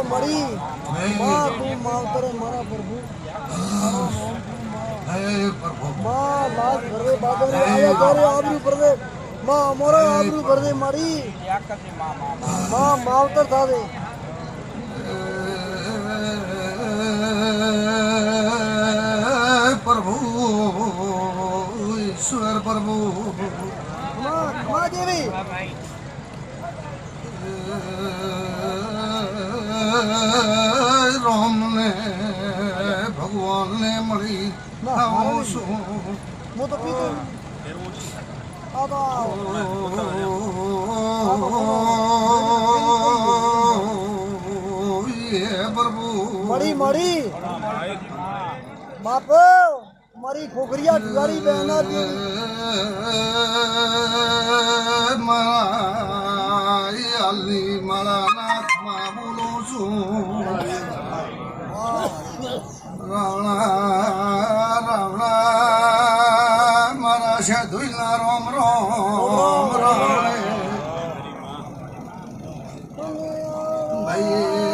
मरी माँ तू मावतर मारा प्रभु माँ लाज भरे बाबा ने आया करे आबरू कर दे माँ मोरा आबरू कर दे मरी माँ मावतर था दे प्रभु ईश्वर प्रभु माँ माँ देवी राम ने भगवान ने मरी मुँह तो पीते अब ये प्रभु मरी मरी बाप मरी खोखरिया जुआरी बहना दी अली मारा नाथ मां बोलो सू रावणा रावणा मारा से धुला राम राम रावणे भाई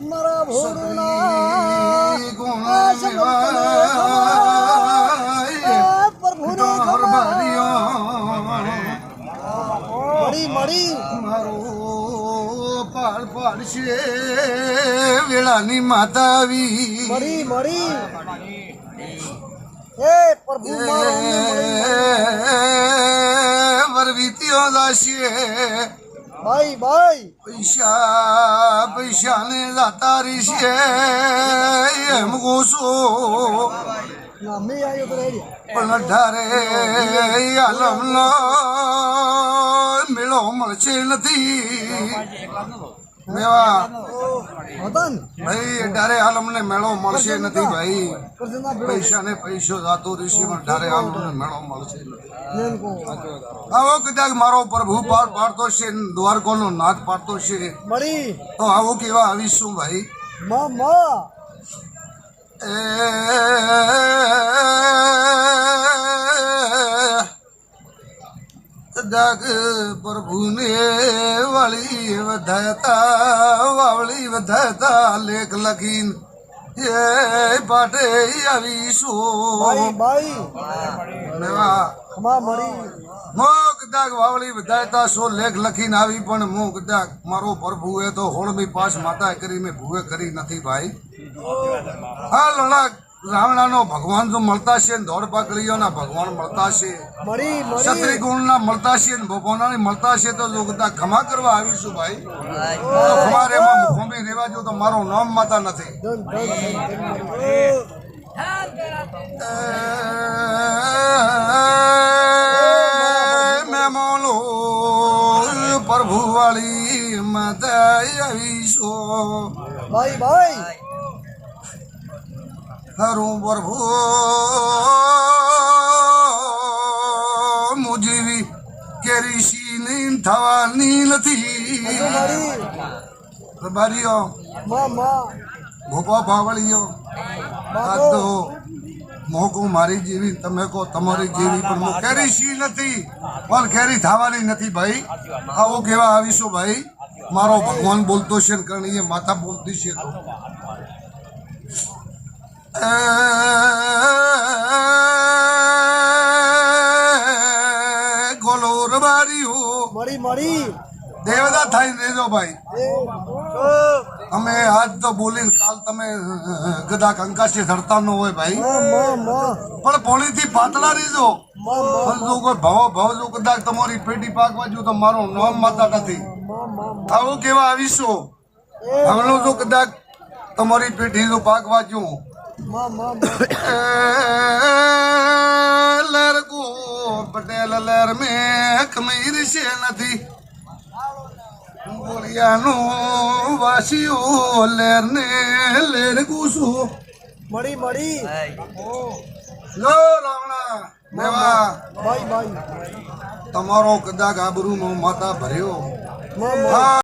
मरा भोड़ना मरी मरी मारो पाड़ पाड़ से वेलानी माता भी मरी मरी हे प्रभु वरवीतियों दासिए भाई भाई पैसा पैसा ने जाता ऋषि हमको सो मैं आयो तो रेडी ढारे आलम लो मिलो मरचे नथी मेवा मदन भाई ढारे आलम ने मेलो मरचे नथी भाई पैसा ने पैसो जातो ऋषि में ढारे आलम ने मेलो मरचे આવો કદાચ મારો પ્રભુ પાર પાડતો છે દ્વારકોનો નાથ પાડતો છે મરી તો આવો કેવા આવીશું ભાઈ માં માં એ કદાચ પ્રભુને વાળી વધાતા વાવળી વધાતા લેખ લખીને એ પાટે આવીશું ભાઈ ભાઈ મેવા ખમા મરી મોક દાગ વાવળી વધાયતા સો લેખ લખીને આવી પણ મોક દાગ મારો પ્રભુ એ તો હોળમી પાસ માતા કરી મેં ભૂવે કરી નથી ભાઈ આ લડા રાવણાનો ભગવાન જો મળતા છે ને દોડ પાકડીઓના ભગવાન મળતા છે મરી મરી ક્ષત્રિય ગુણના મળતા છે ને ભગવાનના મળતા છે તો જો કદાચ ખમા કરવા આવીશું ભાઈ તો ખમારે એમાં મુખોમી રહેવા જો તો મારું નામ માતા નથી મેમોનો પ્રભુ વાળી માતા આવીશો ભાઈ ભાઈ હરું પ્રભુ મુજીવી કેરીશી થવાની નથી બારીઓ માં માં ભોપા ભાવળીઓ તો મોકો મારી જેવી તમે કહો તમારી જેવી પણ હું કેરીશી નથી પણ કેરી થવાની નથી ભાઈ આવો કેવા આવીશું ભાઈ મારો ભગવાન બોલતો છે કારણ એ માતા બોલતી છે તો ગોલોર બારીઓ મરી મરી દેવદા થાય રહેજો ભાઈ અમે આજ તો બોલીને કાલ તમે ગદા કંકાસી ધરતા ન હોય ભાઈ પણ પોણીથી પાતળા રહેજો પણ જો કોઈ ભાવ ભાવ જો કદાચ તમારી પેટી પાકવા જો તો મારું નામ માતા નથી આવું કેવા આવીશો હમણાં જો કદાચ તમારી પેટી જો પાકવા જો લહેર કો પટેલ લહેર મેં ખમીર છે નથી બોલિયાનો વાસીઓ લેર ને લેર કુસુ મળી મળી લો રાવણા દેવા ભાઈ ભાઈ તમારો કદાચ આબરૂનો માતા ભર્યો માં હા